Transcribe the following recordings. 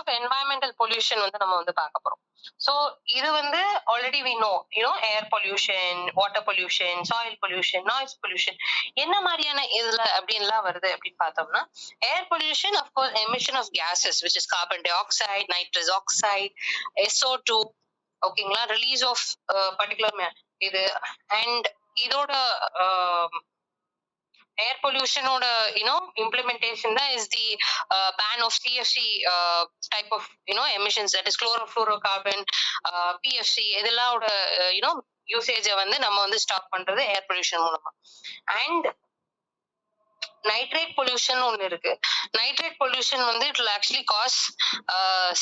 Of environmental pollution வந்து நம்ம வந்து பார்க்க போறோம். ஸோ இது வந்து already we know air pollution, water pollution, soil pollution, noise pollution என்ன மாதிரியான இதுல அப்படின்லாம் வருது அப்படின்னு பார்த்தோம்னா, air pollution of course emission of gases which is carbon dioxide, nitrous oxide, SO2, ஓகேங்களா, ரிலீஸ் ஆஃப் பர்டிகுலர் இது. அண்ட் இதோட ஏர் பொல்யூஷனோட implementation தான் is the ban of CFC type of emissions, that is chlorofluorocarbon, PFC இதெல்லாம் யூசேஜை வந்து நம்ம வந்து stop பண்றது air pollution மூலமா. அண்ட் நைட்ரேட் பொல்யூஷன் ஒன்னு இருக்கு. நைட்ரேட் பொல்யூஷன் வந்து it will actually cause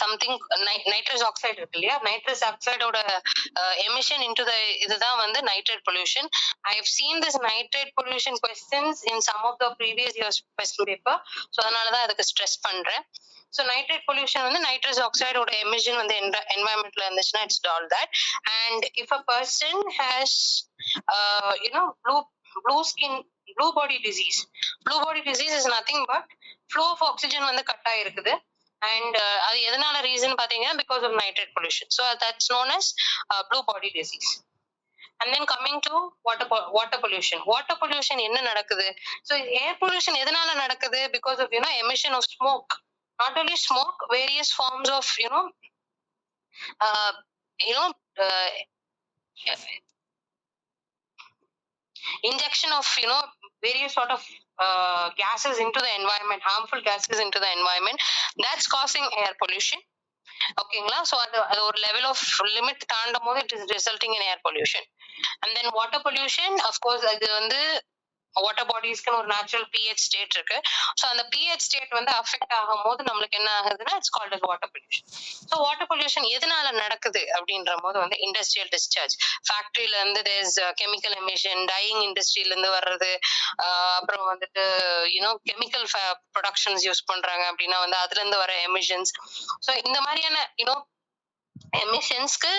something, nitrous oxide இருக்கு இல்லையா, நைட்ரஸ் ஆக்சைடோட எமிஷன் இன்டு த இதுதான் வந்து nitrate pollution. I have seen this nitrate pollution questions in some of the previous years question paper. So அதனாலதான் அதுக்கு stress பண்றேன். So nitrate pollution வந்து nitrous ஆக்சைடோட எமிஷன் வந்து என்வாயன்மெண்ட்ல இருந்துச்சுன்னா it's all that. And if a person has blue skin, blue body disease. Blue body disease is nothing but flow of oxygen வந்து cut ஆயிருக்குது. அண்ட் அது எதனால ரீசன் பாத்தீங்கன்னா because of nitrate pollution. So that's known as blue body disease. And then coming to water pollution. Water pollution என்ன நடக்குது? So air pollution எதனால நடக்குது? Because of emission of smoke. Not only smoke, various forms of injection of various sort of gases into the environment, harmful gases into the environment, that's causing air pollution. ஓகேங்களா. So அது ஒரு level of limit தாண்டும் போது it is resulting in air pollution. And then water pollution, of course அது வந்து water பாடிஸ்க்குன்னு ஒரு natural pH state இருக்கு. ஸோ அந்த pH ஸ்டேட் வந்து அஃபெக்ட் ஆகும் போது நம்மளுக்கு என்ன ஆகுதுன்னா it's called as water pollution. So water pollution எதனால நடக்குது அப்படின்ற போது வந்து இண்டஸ்ட்ரியல் டிஸ்சார்ஜ், ஃபேக்டரியில இருந்து தேர்ஸ் கெமிக்கல் எமிஷன், டையிங் இண்டஸ்ட்ரியில இருந்து வர்றது, அப்புறம் வந்துட்டு கெமிக்கல் ப்ரொடக்ஷன்ஸ் யூஸ் பண்றாங்க அப்படின்னா வந்து அதுல இருந்து வர எமிஷன்ஸ். ஸோ இந்த மாதிரியான எமிஷன்ஸ்க்கு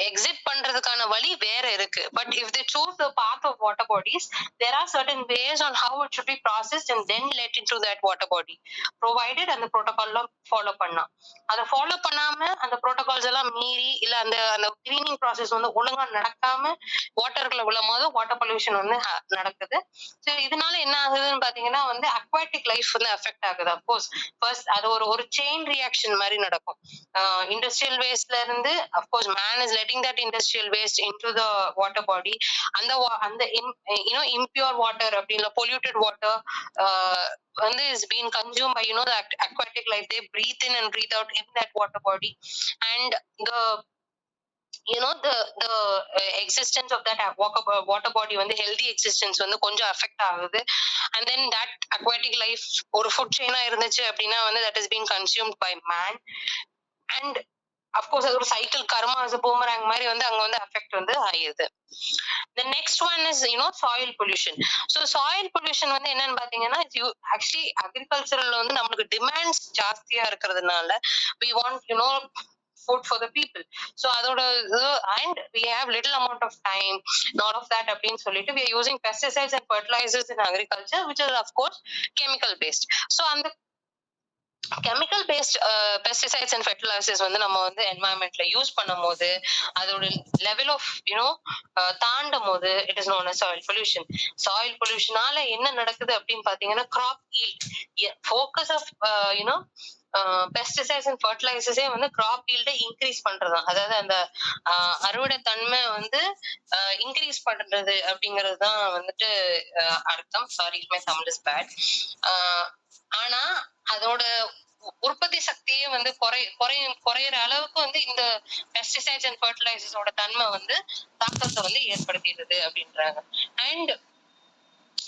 எக்ஸிட் பண்றதுக்கான வழி வேற இருக்கு. But if they choose the path of water bodies, there are certain ways on how it should be processed and then let into that water body, provided அந்த ப்ரோட்டோகால்லாம் ஃபாலோ பண்ணா. அதை ஃபாலோ பண்ணாம அந்த ப்ரோட்டோகால்ஸ் எல்லாம் மீறி இல்ல அந்த அந்த கிளீனிங் ப்ராசஸ் வந்து ஒழுங்கா நடக்காம வாட்டர்ல விழும் போது வாட்டர் பொல்யூஷன் வந்து நடக்குது. ஸோ இதனால என்ன ஆகுதுன்னு பாத்தீங்கன்னா வந்து அக்வாட்டிக் லைஃப் வந்து அஃபெக்ட் ஆகுது. அப்கோர்ஸ் ஃபர்ஸ்ட் அது ஒரு செயின் ரியாக்ஷன் மாதிரி நடக்கும். இண்டஸ்ட்ரியல் வேஸ்ட்ல இருந்து of course man is letting that industrial waste into the water body. அந்த impure வாட்டர் அப்படின்னா பொல்யூட்டட் வாட்டர் வந்து is being consumed by the aquatic life. They breathe in and breathe out in that water body, and the existence of that water body வந்து healthy existence வந்து கொஞ்சம் affect ஆகுது. And then that aquatic life ஒரு food chain இருந்துச்சு அப்படின்னா வந்து that is being consumed by man. And of course அது ஒரு cycle, karma as a boomerang மாதிரி வந்து அங்க வந்து அஃபெக்ட் வந்து ஆயிருது. The next one is soil pollution. So soil pollution வந்து என்னன்னு பாத்தீங்கன்னா actually agricultural வந்து நமக்கு டிமாண்ட்ஸ் ஜாஸ்தியா இருக்கிறதுனால we want food for the people. So அதோட and we have little amount of time, not of that அப்படின்னு சொல்லிட்டு we are using pesticides and fertilizers in agriculture which is of course chemical based. So அந்த chemical based pesticides and fertilisers வந்து நம்ம வந்து என்வாயன்மெண்ட்ல use பண்ணும் போது அதோட level of தாண்டும் போது it is known as soil pollution. Soil பொல்யூஷனால என்ன நடக்குது அப்படின்னு பாத்தீங்கன்னா crop yield, focus of pesticides and ஃபெர்டிலைசர்ஸே வந்து கிராப் ஈல்டை இன்க்ரீஸ் பண்றதுதான். அதாவது அந்த அறுவடை தன்மை வந்து இன்க்ரீஸ் பண்றது அப்படிங்கிறது தான் வந்துட்டு அர்த்தம். Sorry my Tamil is bad. ஆனா அதோட உற்பத்தி சக்தியே வந்து குறையிற அளவுக்கு வந்து இந்த பெஸ்டிசைட்ஸ் அண்ட் ஃபெர்டிலைசர்ஸோட தன்மை வந்து தாக்கத்தை வந்து ஏற்படுத்திடுது அப்படின்றாங்க. அண்ட்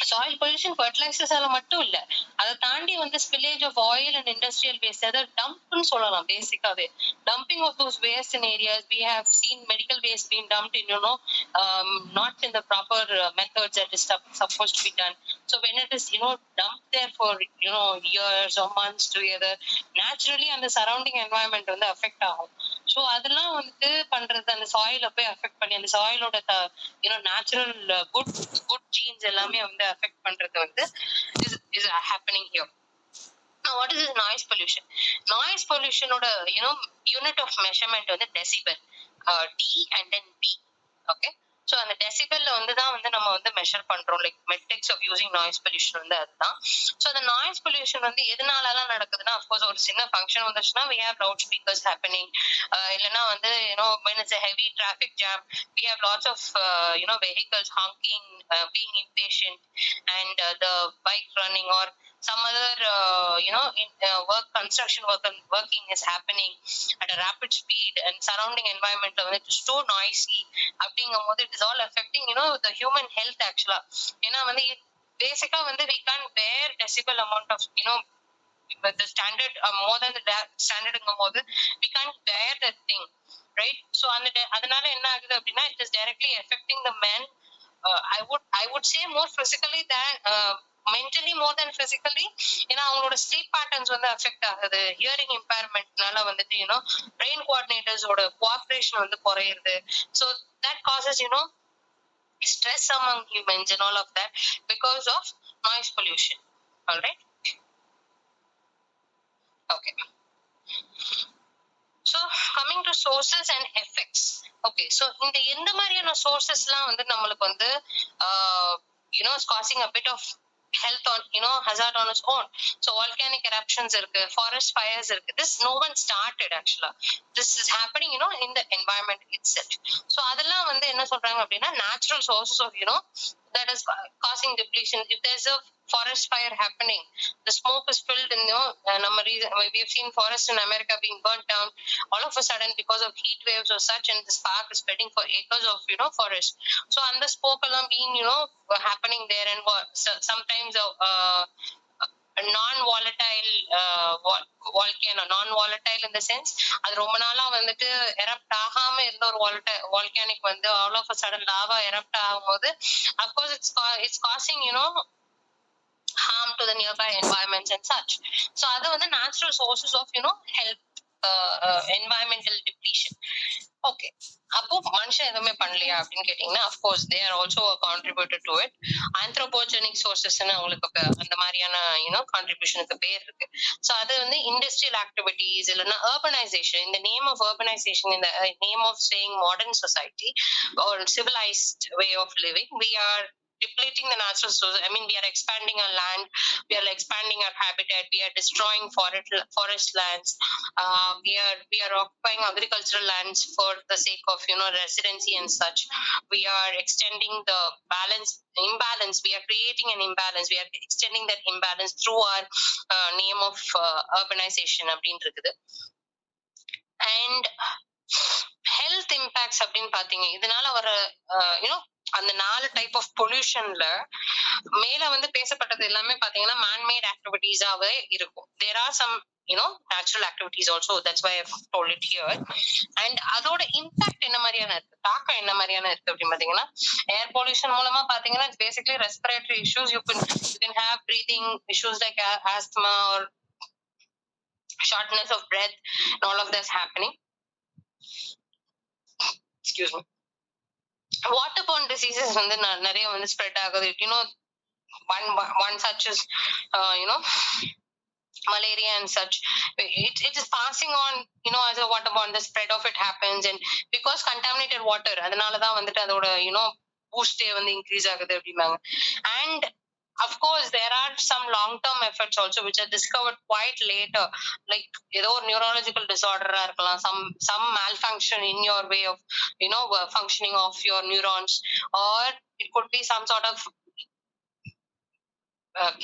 சாயில் பொல்யூஷன் ஃபெர்டிலைசர்ஸால மட்டும் இல்ல, அதை தாண்டி வந்து spillage of oil and industrial waste, அதாவது டம்ப்னு சொல்லலாம். பேசிக்காவே dumping of those waste in areas. We have seen medical waste being dumped in not in the proper methods that is supposed to be done. So when it is dumped there for years or months together, naturally அந்த surrounding environment வந்து affect ஆகும். So அதெல்லாம் வந்துட்டு பண்றது அந்த சாயில போய் affect பண்ணி அந்த சாயிலோட நேச்சுரல் குட் ஜீன்ஸ் எல்லாமே வந்து அஃபெக்ட் பண்றது வந்து is happening here. Now, what is this noise pollution? Noise pollution oda, unit of measurement வந்து decibel. D and then B. Okay. So அந்த டெசிபல்ல வந்து தான் வந்து நம்ம வந்து மெஷர் பண்றோம். Like metrics of using noise pollution வந்து அதுதான். ஸோ அந்த நாய்ஸ் பொல்யூஷன் வந்து எதனாலலாம் நடக்குதுன்னா, அஃப்கோர்ஸ் ஒரு சின்ன ஃபங்க்ஷன் வந்துச்சுன்னா we have loudspeakers happening. இல்லைன்னா வந்து when it's a heavy traffic jam, we have lots of vehicles honking, being impatient, and the bike running or some other construction working is happening at a rapid speed, and surrounding environment is so noisy. அப்படிங்கும்போது it is all affecting the human health actually. ஏன்னா வந்து பேசிக்கா வந்து we can't bear decibel amount of with the standard more than the standard போது we can't bear that thing, right? So அதனால என்ன ஆகுது அப்படின்னா it is directly affecting the man. I would say more physically than mentally more than physically. ஏன்னா அவங்களோட sleep patterns வந்து affect ஆகுது. Hearing இம்பேர்மெண்ட்னால வந்துட்டு பிரெயின் கோஆர்டினேட்டர்ஸோட கோஆபரேஷன் வந்து குறையுது. So that causes stress among humans and all of that because of noise pollution. All right. Okay. So coming to sources and effects. Okay, so இந்த எந்த மாதிரியான சோர்சஸ்லாம் வந்து நம்மளுக்கு வந்து is causing a bit of health on hazard on its own. So volcanic eruptions irukku, forest fires irukku. This no one started actually. This is happening in the environment itself. So adella வந்து என்ன சொல்றாங்க அப்படின்னா natural sources of that is causing depletion. If there's a forest fire happening, the smoke is filled in we have seen forests in America being burnt down all of a sudden because of heat waves or such, and the spark is spreading for acres of forest. So and the smoke along being happening there, and sometimes non-volatile volcano, non-volatile in the sense அது ரொம்ப நாளா வந்துட்டு erupt ஆகாம இருந்த ஒரு volcanic வந்து all of a sudden lava erupt ஆகும்போது of course it's causing harm to the nearby environments and such. So அது வந்து natural sources of health, environmental depletion. Okay, அப்போ மனுஷன் எதுவுமே பண்ணலையா அப்படின்னு கேட்டீங்கன்னா of course they are also a contributor to it. Anthropogenic sources ன்னு அவங்களுக்கு அந்த மாதிரியான கான்ட்ரிபியூஷனுக்கு பேர் இருக்கு. ஸோ அது வந்து இண்டஸ்ட்ரியல் ஆக்டிவிட்டிஸ் இல்லைன்னா urbanization. In the name of urbanization, in the name of saying modern society or civilized way of living, we are depleting the natural sources. I mean, we are expanding our land, we are expanding our habitat, we are destroying forest lands, we are occupying agricultural lands for the sake of residency and such. We are extending the imbalance. We are creating an imbalance. We are extending that imbalance through our name of urbanization அப்படின்றது. And health impacts அப்படின்னு பாத்தீங்க இதனால வர அந்த 4 type of பொல்யூஷன்ல மேல வந்து பேசப்பட்டது எல்லாமே பாத்தீங்கன்னா மேன்மேட் ஆக்டிவிட்டிஸாவே இருக்கும். There are some natural activities also, that's why I've told it here. And அதோட இம்பாக்ட் என்ன மாதிரியான இருக்கு, தாக்கம் என்ன மாதிரியான இருக்கு அப்படின்னு பாத்தீங்கன்னா ஏர் பொல்யூஷன் மூலமா பாத்தீங்கன்னா basically respiratory issues. You can have breathing issues like asthma or shortness of breath and all of this happening. Excuse me. Waterborne diseases வந்து நிறைய வந்து ஸ்ப்ரெட் ஆகுது. One such is malaria and such. It is passing on as a waterborne. The spread of it happens, and because contaminated water அதனால தான் வந்துட்டு அதோட பூஸ்டே வந்து increase ஆகுது அப்படிம்பாங்க. And of course there are some long term effects also which are discovered quite later, like ஏதோ ஒரு neurological disorder இருக்கலாம், some malfunction in your way of functioning of your neurons, or it could be some sort of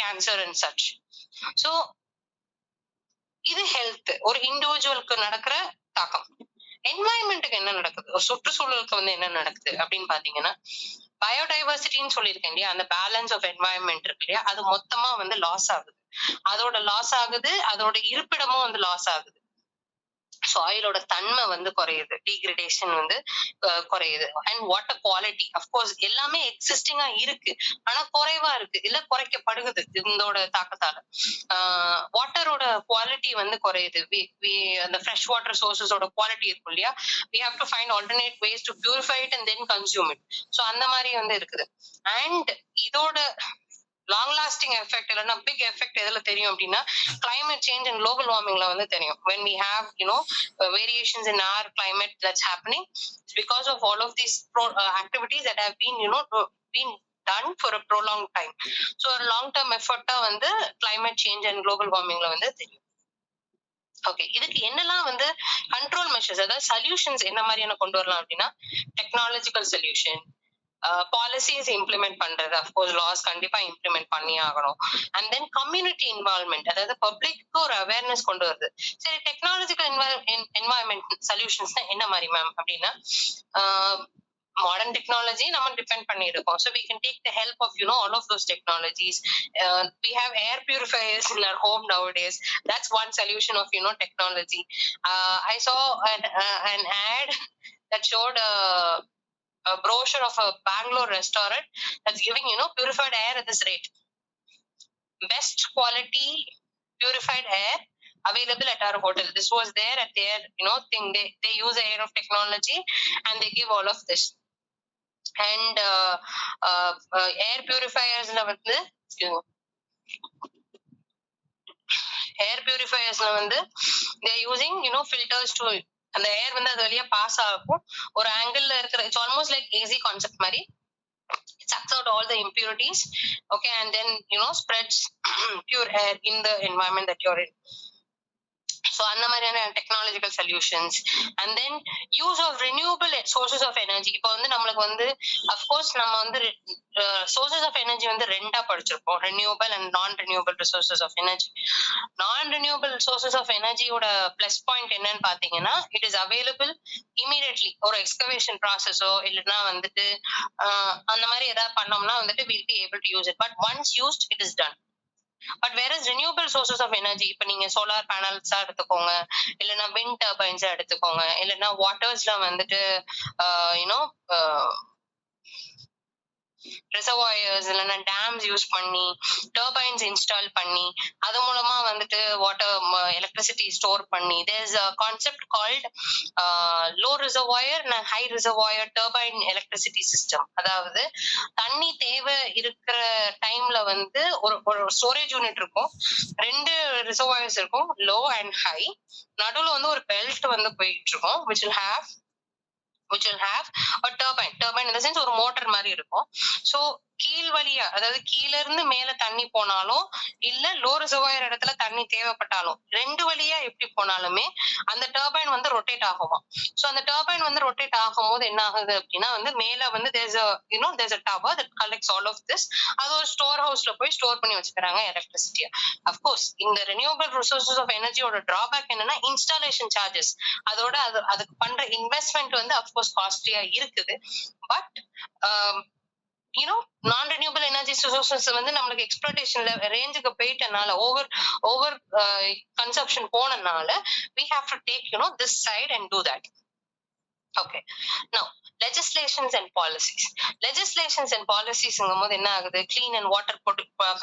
cancer and such. So இது health, ஒரு இண்டிவிஜுவலுக்கு நடக்கிற தாக்கம். என்வாயன்மெண்ட்டுக்கு என்ன நடக்குது, சுற்றுச்சூழலுக்கு வந்து என்ன நடக்குது அப்படின்னு பாத்தீங்கன்னா பயோடைவர்சிட்டின்னு சொல்லியிருக்கேன் இல்லையா, அந்த பேலன்ஸ் ஆஃப் என்வாயன்மெண்ட் இருக்கு இல்லையா, அது மொத்தமா வந்து லாஸ் ஆகுது. அதோட லாஸ் ஆகுது, அதோட இருப்பிடமும் வந்து லாஸ் ஆகுது. சாயிலோட தன்மை வந்து குறையுது, டீக்ரடேஷன் வந்து குறையுது. அண்ட் வாட்டர் குவாலிட்டி அஃப்கோர்ஸ் எல்லாமே எக்ஸிஸ்டிங்கா இருக்கு, ஆனா குறைவா இருக்கு, இல்ல குறைக்கப்படுகுது இதோட தாக்கத்தால. வாட்டரோட குவாலிட்டி வந்து குறையுது. அந்த ஃப்ரெஷ் வாட்டர் சோர்சஸோட குவாலிட்டி இருக்கும் இல்லையா, we have to find alternate ways to purify it and then consume it. So அந்த மாதிரி வந்து இருக்குது. அண்ட் இதோட லாங் லாஸ்டிங் எஃபெக்ட் இல்லைன்னா பிக் எஃபெக்ட் எதுல தெரியும் அப்படின்னா climate change and global warmingல வந்து தெரியும். when we have variations in our climate that's happening, it's because of all of these activities that have been been done for a prolonged time. so a long term effort வந்து climate change and global warmingல வந்து தெரியும். Okay, இதுக்கு என்னெல்லாம் வந்து control measures, அதாவது solutions என்ன மாதிரியான கொண்டு வரலாம் அப்படின்னா டெக்னாலஜிக்கல் சொல்யூஷன், பாலிசிஸ் இம்ப்ளிமெண்ட் பண்றது, அஃப்கோர்ஸ் லாஸ் கண்டிப்பா இம்ப்ளிமெண்ட் பண்ணி ஆகணும். அண்ட் தென் கம்யூனிட்டி இன்வால்வ்மெண்ட், அதாவது பப்ளிக்கு ஒரு அவேர்னஸ் கொண்டு வருது. சரி, டெக்னாலஜிக்கல் என்வாயன்மெண்ட் சொல்யூஷன்ஸ் என்ன மாதிரி மேம் அப்படின்னா modern technology நம்ம depend பண்ணிருக்கோம். so we can take the help of all of those technologies. We have air purifiers in our home nowadays. that's one solution of technology. I saw an ad that showed a brochure of a Bangalore restaurant that's giving purified air at this rate. Best quality purified air available at our hotel. This was there at their thing. They use the air of technology and they give all of this. and air purifiers la வந்து air purifiers la வந்து they are using filters to அந்த ஏர் வந்து அது வழியா pass ஆகும் ஒரு angle இருக்கிற. It's almost like easy concept மாதிரி. it sucks out all the impurities, okay, and then spreads pure air in the environment that you're in. so அந்த மாதிரியான technological solutions. And then use of renewable sources of energy. இப்போ வந்து நம்மளுக்கு வந்து of course நம்ம வந்து sources of energy வந்து ரெண்டா படிச்சிருப்போம், renewable and non renewable resources of energy. Non renewable sources of எனர்ஜியோட பிளஸ் பாயிண்ட் என்னன்னு பாத்தீங்கன்னா இட் இஸ் அவைலபிள் இமீடியட்லி. ஒரு எக்ஸ்கவேஷன் ப்ராசஸோ இல்லைன்னா வந்துட்டு அந்த மாதிரி ஏதாவது பண்ணோம்னா வந்துட்டு will be able to use it. But once used it is done. But whereas renewable sources of energy, இப்ப நீங்க சோலார் பேனல்ஸா எடுத்துக்கோங்க, இல்லைன்னா விண்ட் டர்பைன்ஸா எடுத்துக்கோங்க, இல்லைன்னா வாட்டர்ஸ்ல வந்துட்டு ரிசர்வாயர்ஸ் இல்லைன்னா டேம்ஸ் யூஸ் பண்ணி டர்பைன்ஸ் இன்ஸ்டால் பண்ணி அது மூலமா வந்துட்டு வாட்டர் எலக்ட்ரிசிட்டி ஸ்டோர் பண்ணி there is a concept called low reservoir and high reservoir turbine electricity system. அதாவது தண்ணி தேவை இருக்கிற டைம்ல வந்து ஒரு ஸ்டோரேஜ் யூனிட் இருக்கும், ரெண்டு ரிசர்வாயர்ஸ் இருக்கும், லோ அண்ட் ஹை. நடுவுல வந்து ஒரு பெல்ட் வந்து போயிட்டு இருக்கும் which will have a turbine in the sense ஒரு மோட்டர் மாதிரி இருக்கும். சோ கீழ் வழியா, அதாவது கீழ இருந்து மேல தண்ணி போனாலும் இல்ல லோ ரிசர்வாயர் இடத்துல தண்ணி தேவைப்பட்டாலும் ரெண்டு வழியா எப்படி போனாலுமே அந்த டர்பைன் வந்து ரொட்டேட் ஆகுமா. சோ அந்த டர்பைன் வந்து ரொட்டேட் ஆகும்போது என்ன ஆகுது அப்படின்னா வந்து மேல வந்து there's a tower that collects all of this. அது ஒரு ஸ்டோர் ஹவுஸ்ல போய் ஸ்டோர் பண்ணி வச்சுக்கிறாங்க எலக்ட்ரிசிட்டியா. அஃப்கோர்ஸ் இந்த ரினியூவபிள் ரிசோர்சஸ் ஆஃப் எனர்ஜியோட டிராபேக் என்னன்னா இன்ஸ்டாலேஷன் சார்ஜஸ், அதோட அதுக்கு பண்ற இன்வெஸ்ட்மெண்ட் வந்து அஃப்கோர்ஸ் காஸ்ட்லியா இருக்குது. பட் நான் ரினியூவபிள் எனர்ஜி ரிசோர்சஸ் வந்து நம்மளுக்கு எக்ஸ்ப்ளோரேஷன்ல ரேஞ்சுக்கு போயிட்டனால ஓவர் கன்சப்ஷன் போனனால we have to take this side and do that. okay, now legislations and policies. Legislations and policies ங்கும்போது என்ன ஆகுது, clean and water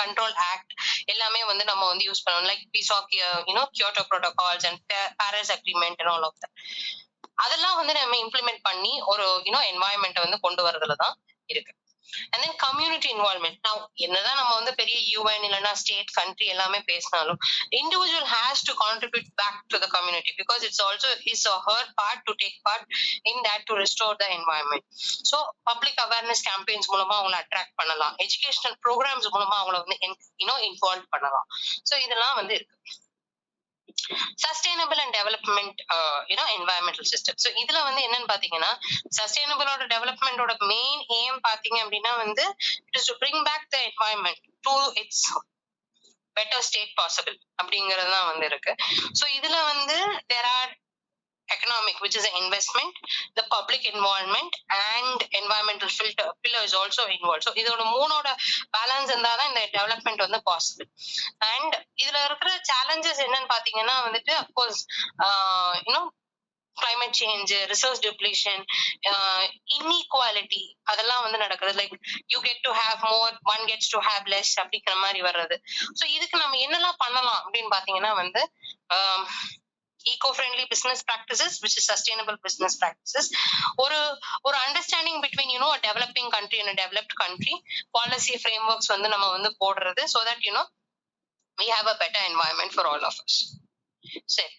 control act எல்லாமே வந்து நம்ம வந்து யூஸ் பண்ணோம். like we saw Kyoto protocols and Paris agreement and all of that. அதெல்லாம் வந்து நம்ம இம்ப்ளிமெண்ட் பண்ணி ஒரு என்வாயன்மெண்ட் வந்து கொண்டு வரதுல தான் இருக்கு. and then community involvement. now என்னதான் நம்ம வந்து பெரிய UN இல்லனா ஸ்டேட் கண்ட்ரி எல்லாமே பேசினாலும் individual has to contribute back to the community because it's also her part to take part in that to restore the environment. so public awareness campaigns மூலமா அவங்களை attract பண்ணலாம், educational programs மூலமா அவங்களை வந்து involve பண்ணலாம். so இதெல்லாம் வந்து இருக்கு. Sustainable and development environmental system. So இதுல வந்து என்னன்னு பாத்தீங்கன்னா சஸ்டைனபிளோட டெவலப்மெண்டோட மெயின் எய்ம் பாத்தீங்க அப்படின்னா வந்து it is to bring back the environment to its better state possible அப்படிங்கிறது தான் வந்து இருக்கு. ஸோ இதுல வந்து there are economic, which is an investment, the public involvement and environmental pillar is also involved. so இதோட மூணோட பேலன்ஸ் இருந்தாதான் இந்த development வந்து பாசிபிள். அண்ட் இதுல இருக்கிற சேலஞ்சஸ் என்னன்னு பாத்தீங்கன்னா வந்துட்டு of course climate change, resource depletion, inequality அதெல்லாம் வந்து நடக்குது. Like you get to have more, one gets to have less அப்படிங்கிற மாதிரி வர்றது. ஸோ இதுக்கு நம்ம என்னெல்லாம் பண்ணலாம் அப்படின்னு பாத்தீங்கன்னா வந்து eco-friendly business practices, which is sustainable business practices. ஒரு ஒரு understanding between a developing country and a developed country, policy frameworks வந்து நம்ம வந்து போடுறது, so that we have a better environment for all of us. சரி,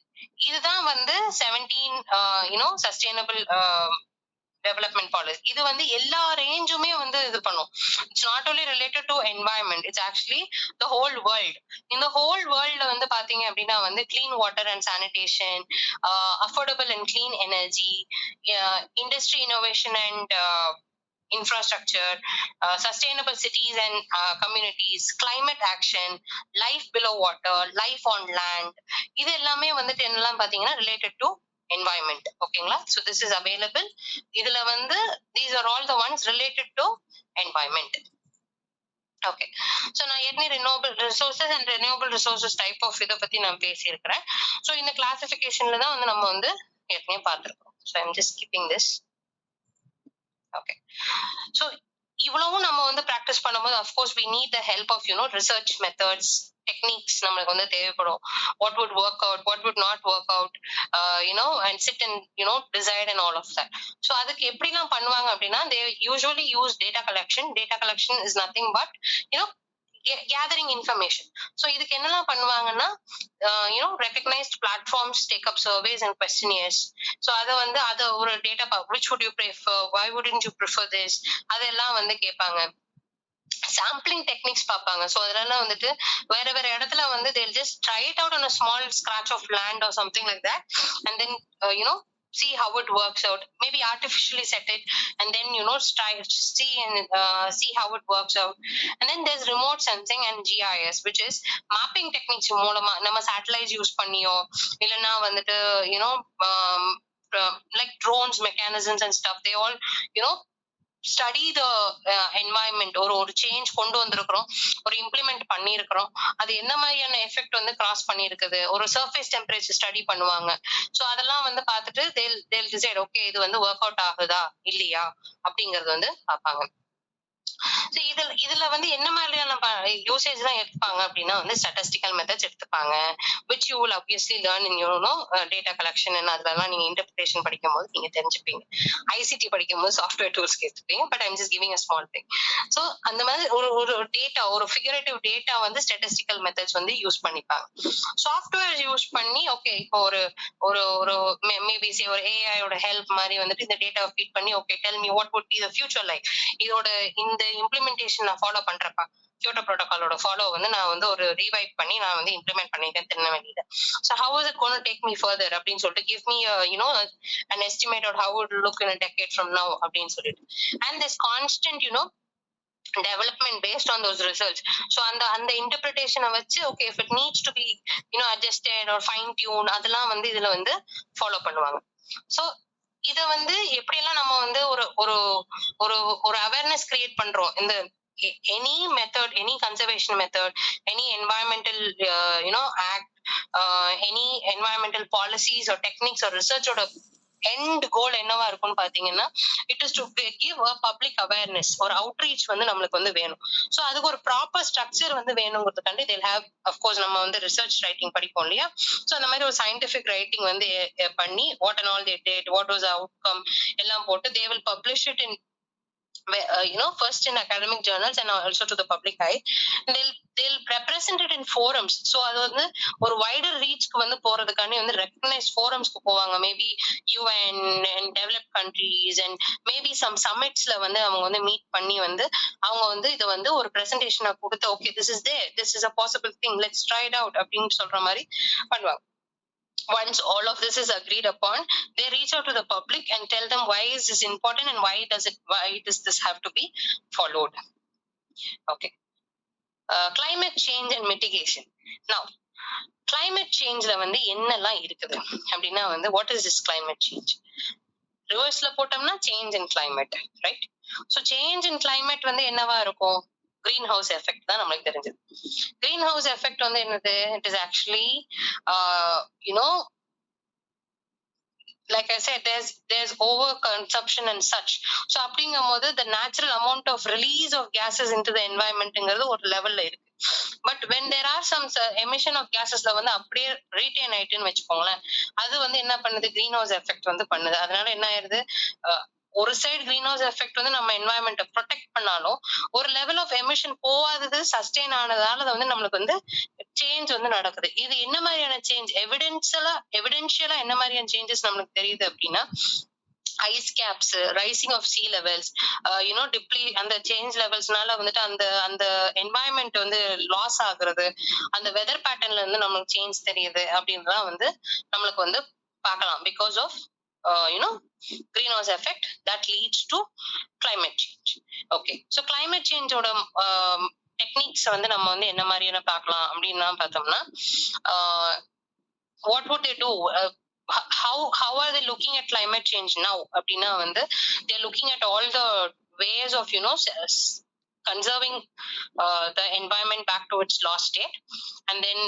இதுதான் வந்து 17 சஸ்டைனபிள் development policy. இது வந்து எல்லா ரேஞ்சுமே வந்து இது பண்ணும். It's not only related to environment, it's actually the whole world. In the whole world வந்து பாத்தீங்க அப்படின்னா வந்து clean water and sanitation, affordable and clean energy, industry innovation and infrastructure, sustainable cities and communities, climate action, life below water, life on land, இது எல்லாமே வந்துட்டு என்னெல்லாம் பாத்தீங்கன்னா related to environment. ஓகேங்களா? So this is available. இதுல வந்து these are all the ones related to environment. Okay. So நான் ஏற்கனவே renewable resources and renewable resources type of இதை பத்தி நான் பேசியிருக்கிறேன். So இந்த கிளாசிபிகேஷன்ல தான் வந்து நம்ம வந்து ஏற்கனவே பார்த்திருக்கோம். So I'm just skipping this. Okay. So இவ்வளவும் நம்ம வந்து practice பண்ணும்போது of course we need the help of research methods, techniques நம்மளுக்கு வந்து தேவைப்படும். What would work out, what would not work out, and sit and decide and all of that. So அதுக்கு எப்படிலாம் பண்ணுவாங்க அப்படின்னா they usually use data collection. Data collection is nothing but gathering information. So இதுக்கு என்னெல்லாம் பண்ணுவாங்கன்னா recognized platforms take up surveys and questionnaires. So அத ஒரு data which would you prefer, why wouldn't you prefer this, அதெல்லாம் வந்து கேட்பாங்க. sampling techniques பார்ப்பாங்க. So அதெல்லாம் வந்துட்டு வேற வேற இடத்துல வந்து they'll just try it out on a small scratch of land or something like that, and then see how it works out, maybe artificially set it, and then try see how it works out. And then there's remote sensing and GIS, which is mapping techniques மூலமா நம்ம satellites use பண்ணியோ இல்லனா வந்துட்டு like drones, mechanisms and stuff, they all study the environment. ஒரு change கொண்டு வந்திருக்கிறோம், ஒரு implement பண்ணியிருக்கிறோம், அது என்ன மாதிரியான எஃபெக்ட் வந்து கிராஸ் பண்ணியிருக்குது, ஒரு சர்ஃபேஸ் டெம்பரேச்சர் ஸ்டடி பண்ணுவாங்க. ஸோ அதெல்லாம் வந்து பார்த்துட்டு they'll decide, ஓகே இது வந்து ஒர்க் அவுட் ஆகுதா இல்லையா அப்படிங்கறது வந்து பார்ப்பாங்க. So இதுல வந்து என்ன மாதிரியான யூசேஜ் தான் எடுத்துப்பாங்க அப்படின்னா வந்து statistical methods எடுத்துப்பாங்க, which you will obviously learn in data collection, and அதெல்லாம் நீங்க இன்டர்பிரேஷன் படிக்கும் போது நீங்க தெரிஞ்சுப்பீங்க. ஐசிடி படிக்கும் போது சாஃப்ட்வேர் டூல்ஸ் எடுத்துப்பீங்க, but I'm just giving a small thing. So அந்த மாதிரி ஒரு டேட்டா, ஒரு ஃபிகரேட்டிவ் டேட்டா வந்து statistical methods வந்து யூஸ் பண்ணிப்பாங்க. சாஃப்ட்வேர் யூஸ் பண்ணி ஓகே இப்போ ஒரு மேபி சே ஒரு ஏஐயோட ஹெல்ப் மாதிரி வந்துட்டு இந்த டேட்டாவை ஃபீட் பண்ணி okay tell me what would be the future like, இதோட இந்த இம்ப்ளிமெண்டேஷன் நான் ஃபாலோ பண்றப்பா, கியோட்டோ ப்ரோட்டோகாலோட ஃபாலோ வந்து நான் வந்து ஒரு ரீவைட் பண்ணி நான் வந்து இம்ப்ளிமெண்ட் பண்ணிட்டேன் திருநெல்வேலியில. So how is it gonna take me further அப்படின்னு சொல்லிட்டு give me an estimate of how it will look in a decade from now அப்படின்னு சொல்லிட்டு. And this constant development based on those results. So அந்த இன்டர்பிரிட்டேஷனை வச்சு okay if it needs to be adjusted or fine tune, அதெல்லாம் வந்து இதுல வந்து follow பண்ணுவாங்க. So இத வந்து எப்படியெல்லாம் நம்ம வந்து ஒரு அவேர்னஸ் கிரியேட் பண்றோம், இந்த any method, any conservation method, any environmental act, any environmental policies or techniques or research ஓட end goal என்னவா இருக்கும்னு பாத்தீங்கன்னா it is to give a public awareness or outreach வந்து நம்மளுக்கு வந்து வேணும். சோ அதுக்கு ஒரு ப்ராப்பர் ஸ்ட்ரக்சர் வந்து வேணுங்கிறதுக்காண்டி they'll have, of course நம்ம வந்து ரிசர்ச் ரைட்டிங் படிப்போம் இல்லையா, சோ அந்த மாதிரி ஒரு சயின்டிபிக் ரைட்டிங் வந்து பண்ணி what and all they did, what was the outcome எல்லாம் போட்டு they will publish it in first in academic journals and also to the public eye. They'll represent it in forums. So அது வந்து ஒரு wider reachக்கு வந்து போறதுக்காண்டி வந்து recognized forumsக்கு போவாங்க, maybe UN and developed countries and maybe some summitsல வந்து அவங்க வந்து meet பண்ணி வந்து அவங்க வந்து இதை வந்து ஒரு பிரசன்டேஷனை கொடுத்து okay this is there, this is a possible thing, let's try it out அப்படின்னு சொல்ற மாதிரி பண்ணுவாங்க. Once all of this is agreed upon, they reach out to the public and tell them why is this important and why does this have to be followed. Okay. Climate change and mitigation. Now climate changeல வந்து என்னெல்லாம் இருக்குது அப்படின்னா வந்து what is this climate change? ரிவர்ஸ்ல போட்டோம்னா change in climate, right? So change in climate வந்து என்னவா இருக்கும்? கிரீன் ஹவுஸ் எஃபெக்ட் தான் நம்மளுக்கு தெரிஞ்சது. கிரீன் ஹவுஸ் எஃபெக்ட் வந்து என்னது? It is actually like I said, there's over consumption and such. So அப்படிங்கும்போது the natural amount of release of gases into the environment ங்கிறது ஒரு லெவல்ல இருக்கு. But when there are some emission of கேசஸ்ல வந்து அப்படியே ரீட்டைன் ஆயிட்டுன்னு வச்சுக்கோங்களேன், அது வந்து என்ன பண்ணுது, கிரீன் ஹவுஸ் எஃபெக்ட் வந்து பண்ணுது. அதனால என்ன ஆயிருது, ஒரு சைடு கிரீன் ஹவுஸ் எஃபெக்ட் வந்து நம்ம என்வாயன்மெண்ட்டை ப்ரொடெக்ட் பண்ணாலும் ஒரு லெவல் ஆஃப் எமிஷன் போகாதது சஸ்டெயின் ஆனதால வந்து நம்மளுக்கு வந்து சேஞ்ச் வந்து நடக்குது. இது என்ன மாதிரியான சேஞ்ச், எவிடென்ஷியலா என்ன மாதிரியான சேஞ்சஸ் நம்மளுக்கு தெரியுது அப்படின்னா, ice caps, rising of sea levels, அந்த சேஞ்ச் லெவல்ஸ்னால வந்துட்டு அந்த அந்த என்வாயன்மெண்ட் வந்து லாஸ் ஆகுறது, அந்த வெதர் பேட்டர்ன்ல இருந்து நம்மளுக்கு சேஞ்ச் தெரியுது அப்படின்றதான் வந்து நம்மளுக்கு வந்து பார்க்கலாம். Because of greenhouse effect that leads to climate change. Okay, so climate change ஓட டெக்னிக்ஸ் வந்து நம்ம வந்து என்ன மாதிரியான பார்க்கலாம் அப்படின்னா பார்த்தோம்னா, what would they do? How are they looking at climate change now? அப்படின்னா வந்து they are looking at all the ways of conserving the environment back to its lost state, and then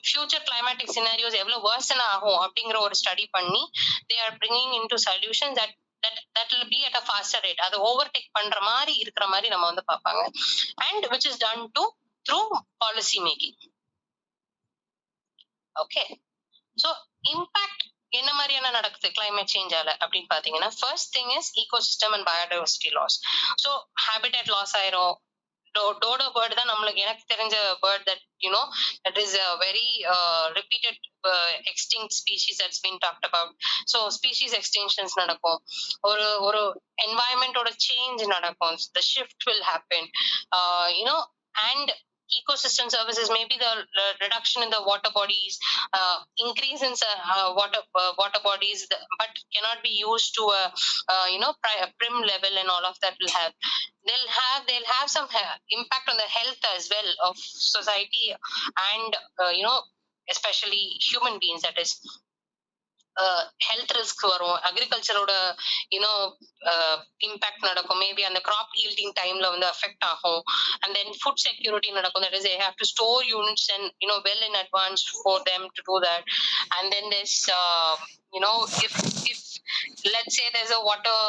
future climatic scenarios எவ்வளவு worsen ஆகும் அப்படிங்கிற ஒரு study பண்ணி they are bringing into solutions that will be at a faster rate. அது overtake பண்ற மாதிரி இருக்கிற மாதிரி நம்ம வந்து பார்ப்பாங்க. And which is done through policy making. Okay, so impact என்ன மாதிரியான நடக்குது கிளைமேட் சேஞ்சால அப்படின்னு பாத்தீங்கன்னா, first thing is ecosystem and biodiversity loss. so habitat loss ஆயிரும். டோடோ பேர்டு தான் நம்மளுக்கு எனக்கு தெரிஞ்ச bird that is a very repeated extinct species that's been talked about. so species extinctions நடக்கும், ஒரு environment-ஓட change நடக்கும், the shift will happen, and ecosystem services, maybe the reduction in the water bodies, increase in water bodies, but cannot be used to a prim level, and all of that will have, they'll have some impact on the health as well of society, and especially human beings. that is health risk வரும், அக்ரிகல்ச்சரோட impact நடக்கும், maybe அந்த graph yielding டைம்ல வந்து affect ஆகும், and then food security நடக்கும். That is they have to store units and well in advance for them to do that. And then there's if let's say there's a water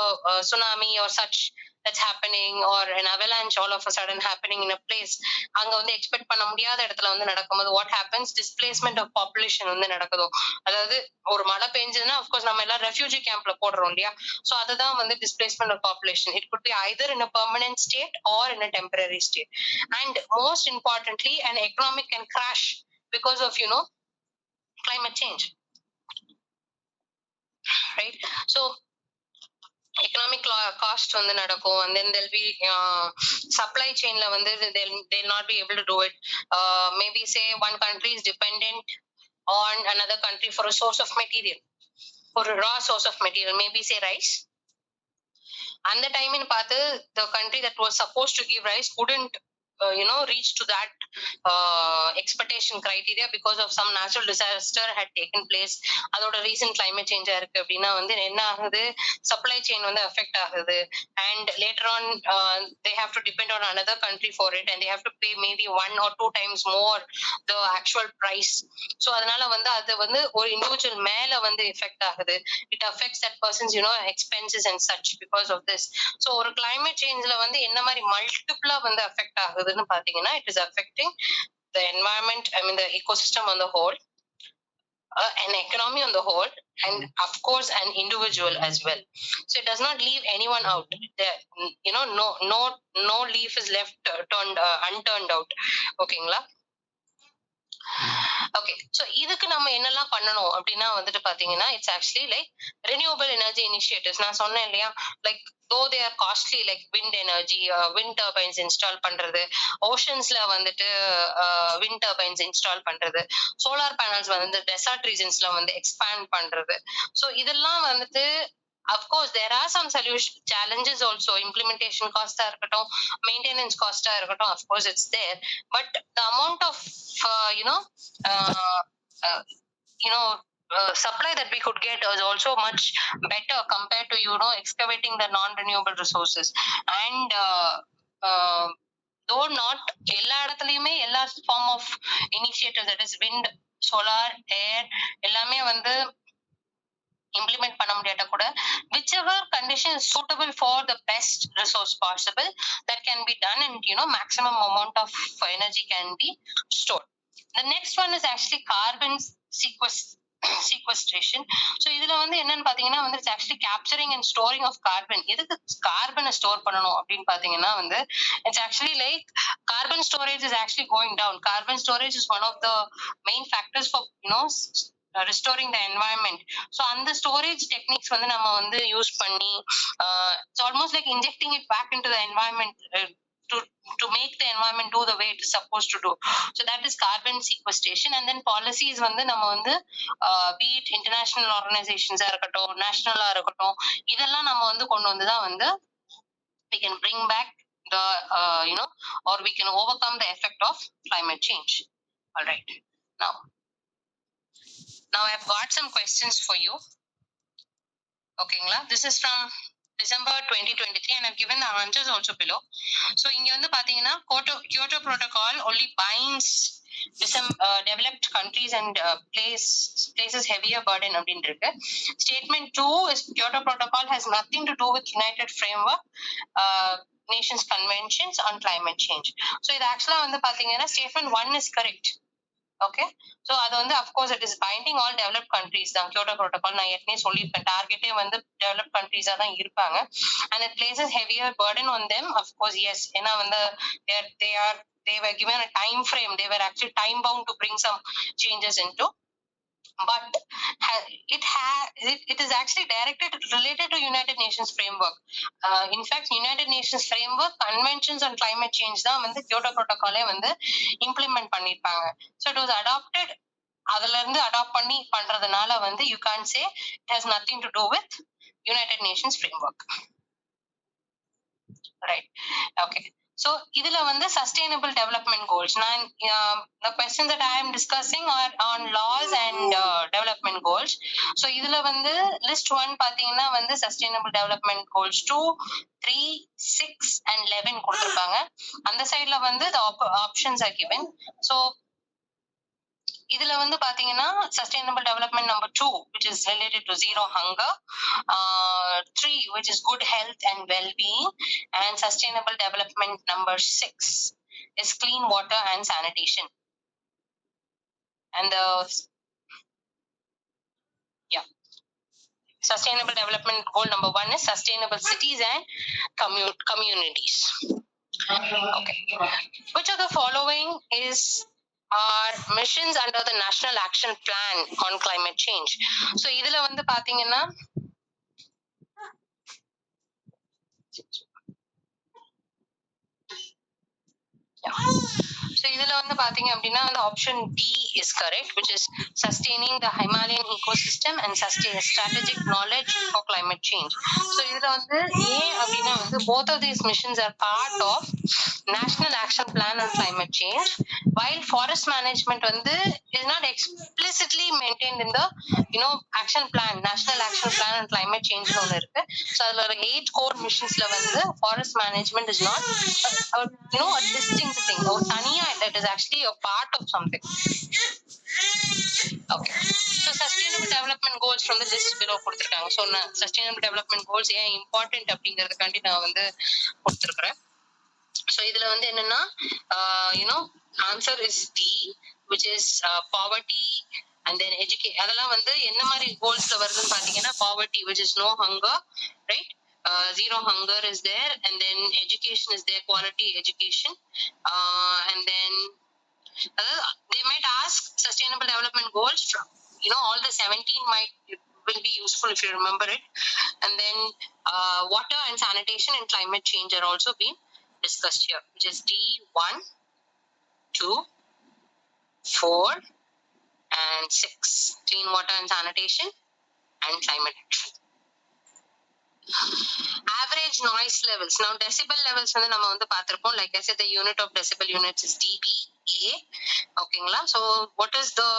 tsunami or such that's happening, or an avalanche all of a sudden happening in a place, அங்க வந்து expect பண்ண முடியாத இடத்துல வந்து நடக்கும்போது what happens, displacement of population வந்து நடக்குது. அதாவது ஒரு மழை பெஞ்சதுன்னா அஃப்கோர்ஸ் நம்ம எல்லாம் ரெஃப்யூஜி கேம்ப்ல போடுறோம் இல்லையா, சோ அதுதான் வந்து displacement of population. It could be either in a permanent state or in a temporary state. And most importantly, an economic can crash because of climate change, right? So economic cost வந்து நடக்கும், and then there'll be supply chainல வந்து they'll not be able to do it. Maybe say one country is dependent on another country for a source of material, for a raw source of material, maybe say rice. அந்த டைம்னு பார்த்து the country that was supposed to give rice couldn't reach to that expectation criteria because of some natural disaster had taken place. அதோட recent climate change இருக்கு அப்படின்னா வந்து என்ன ஆகுது, supply chain வந்து affect ஆகுது, and later on they have to depend on another country for it, and they have to pay maybe 1 or 2 times more the actual price. so அதனால வந்து அது வந்து ஒரு individual மேல வந்து effect ஆகுது. it affects that person's expenses and such because of this. so ஒரு climate changeல வந்து என்ன மாதிரி மல்டிபிளா வந்து affect ஆகுதுன்னு பாத்தீங்கன்னா, it is affecting the environment, the ecosystem on the whole, an economy on the whole, and of course an individual as well. so it does not leave anyone out there. No leaf is left unturned out. ஓகேங்களா? Okay, so இதுக்கு நம்ம என்னெல்லாம் பண்ணணும் அப்படின்னா வந்துட்டு பாத்தீங்கன்னா, it's actually like renewable energy initiatives. நான் சொன்னேன் இல்லையா, like though they are costly, like wind energy, wind turbines install பண்றது, oceansல வந்துட்டு wind turbines install பண்றது, solar panels வந்து desert regionsல வந்து expand பண்றது. so இதெல்லாம் வந்துட்டு of course there are some solution challenges also. implementation cost ஆ இருக்கட்டும், maintenance cost ஆ இருக்கட்டும், of course it's there, but the amount of supply that we could get is also much better compared to excavating the non-renewable resources. And though not எல்லா இடத்துலயுமே எல்லா form of initiative, that is wind, solar, air, எல்லாமே வந்து implement பண்ண முடியாட்டா கூட whichever condition is suitable for the best resource possible, that can be done, and maximum amount of energy can be stored. The next one is actually carbon sequestration. So இதுல வந்து என்னன்னு பாத்தீங்கன்னா வந்து it's actually capturing and storing of carbon. எதுக்கு கார்பனை store பண்ணணும் அப்படின்னு பாத்தீங்கன்னா வந்து it's actually like carbon storage is actually going down. Carbon storage is one of the main factors for restoring the environment. So அந்த storage techniques வந்து நம்ம வந்து யூஸ் பண்ணி it's almost like injecting it back into the environment, to make the environment do the way it is supposed to do. So that is carbon sequestration. And then policies வந்து நம்ம வந்து be it international organizations ஆ இருக்கட்டும், national ஆ இருக்கட்டும், இதெல்லாம் நம்ம வந்து கொண்டு வந்து தான் வந்து we can bring back the or we can overcome the effect of climate change. All right, now I've got some questions for you. ஓகேங்களா, this is from December 2023 and I've given the answers also below. So இங்க வந்து பாத்தீங்கன்னா Kyoto Protocol only binds developed countries and places heavier burden அப்படின்னு இருக்கு. Statement 2 is Kyoto Protocol has nothing to do with United Framework Nations Conventions on Climate Change. So இது ஆக்சுவலா வந்து பாத்தீங்கன்னா statement 1 is correct. Okay, so அது வந்து of course it is binding all developed countries தான் Kyoto Protocol. நான் ஏற்கனவே சொல்லியிருப்பேன், டார்கெட்டே வந்து developed countries ஆ தான் இருப்பாங்க. And it places heavier burden on them, of course. Yes, ஏன்னா வந்து they were given a time frame, they were actually time bound to bring some changes into, but it is actually related to United Nations framework. In fact, United Nations framework conventions on climate change தான் வந்து Kyoto Protocol வந்து implement பண்ணிருப்பாங்க. So it was adopted, அதுல இருந்து adapt பண்ணி பண்றதுனால வந்து you can't say it has nothing to do with United Nations framework. Right, okay. So இதுல வந்து sustainable development goals. The questions that I am discussing are on laws and development goals. So இதுல வந்து list 1 பாத்தீங்கன்னா வந்து sustainable development goals 2, 3, 6 and 11 கொடுத்திருப்பாங்க. அந்த சைடுல வந்து the options are given. So இதுல வந்து பாத்தீங்கன்னா sustainable development number 2, which is related to zero hunger, 3, which is good health and well-being, and sustainable development number 6 is clean water and sanitation. And sustainable development goal number 1 is sustainable cities and communities. Okay, which of the following are missions under the National Action Plan on Climate Change? So இதுல வந்து பாத்தீங்கன்னா So இதுல வந்து பாத்தீங்க அப்படின்னா வந்து option D is correct, which is sustaining the Himalayan ecosystem and strategic knowledge for climate change. So இதுல வந்து A அப்படின்னா வந்து both of these missions are part of National Action Plan on Climate Change, while forest management வந்து is not explicitly maintained in the action plan, National Action Plan on Climate Change னு ஒன்னு இருக்கு. So அதுல ஒரு 8 core missionsல வந்து forest management is not a distinct thing, or taniya, that is actually a part of something. Okay, so sustainable development goals from the list below கொடுத்திருக்காங்க. So sustainable development goals ஏன் important அப்படிங்கிறதுக்காண்டி நான் வந்து கொடுத்திருக்கிறேன். So இதுல வந்து என்னன்னா answer is D, which is poverty and then educate. அதெல்லாம் வந்து என்ன மாதிரி கோல்ஸ்ல வருதுன்னு பாத்தீங்கன்னா poverty, which is no hunger, right? Zero hunger is there, and then education is there, quality education, and then they might ask sustainable development goals from all the 17 will be useful if you remember it. And then water and sanitation and climate change are also being discussed here, which is D1, 2, 4 and 6, clean water and sanitation and climate action. Average noise levels. Now decibel levels வந்து நம்ம வந்து பார்த்திருப்போம். Like I said, the unit of decibel units is dBA. ஓகேங்களா? So what is the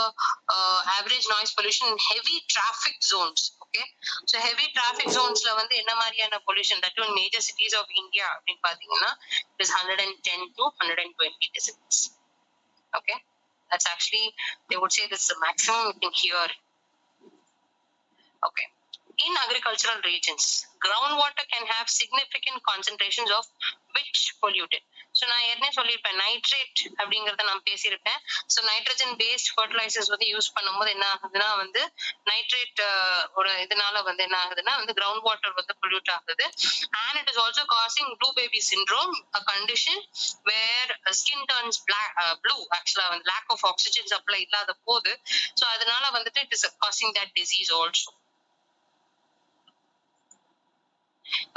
average noise pollution in heavy traffic zones? Okay, so heavy traffic zonesல வந்து என்ன மாதிரியான pollution, that in major cities of India அப்படின்னு பாத்தீங்கன்னா is 110 to 120 decibels. Okay, that's actually, they would say this is the maximum you can hear. Okay, in agricultural regions. Groundwater can have significant concentrations of which pollutant. So நான் ஏற்கனவே சொல்லியிருப்பேன், nitrate அப்படிங்கறத நான் பேசியிருப்பேன். So nitrogen paste fertilisers வந்து use பண்ணும்போது என்ன ஆகுதுன்னா வந்து நைட்ரேட் ஒரு இதனால வந்து என்ன ஆகுதுன்னா வந்து கிரவுண்ட் வாட்டர் வந்து பொல்யூட் ஆகுது. And it is also causing blue baby syndrome, a condition where skin turns blue. ஆக்சுவலா வந்து லேக் ஆஃப் ஆக்சிஜன் சப்ளை இல்லாத போது. ஸோ அதனால வந்துட்டு it is causing that disease also.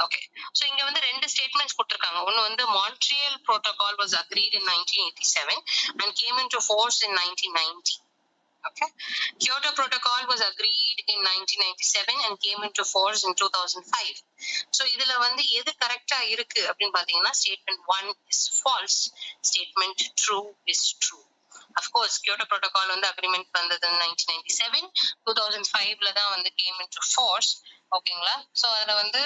Okay, so இங்க வந்து ரெண்டு ஸ்டேட்மெண்ட்ஸ் கொடுத்திருக்காங்க. ஒன்னு வந்து Montreal protocol was agreed in 1987 and came into force in 1990. Okay, Kyoto Protocol was agreed in 1997 and came into force in 2005. So இதுல வந்து எது கரெக்டா இருக்கு அப்படின்னு பாத்தீங்கன்னா statement 1 is false, statement 2 is true. Of course Kyoto Protocol வந்து agreement வந்தது 1997, 2005ல தான் வந்து came into force. ஓகேங்களா? சோ அதுல வந்து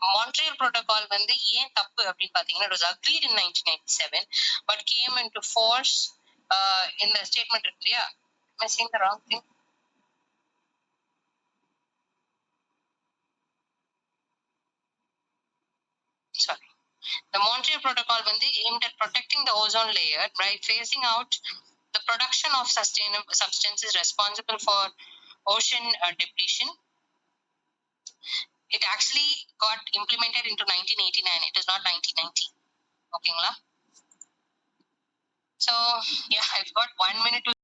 மான்ட்ரியல் புரோட்டோகால் வந்து ஏன் தப்பு அப்படின்னு பாத்தீங்கன்னா, it was agreed in 1997 but came into force இந்த ஸ்டேட்மெண்ட் இருக்கு இல்லையா? Am I saying the wrong thing? Sorry. The Montreal Protocol வந்து aimed at protecting the ozone layer by phasing out the production of sustainable substances responsible for ocean depletion. It actually got implemented into 1989. It is not 1990. Okay, so yeah, I've got 1 minute to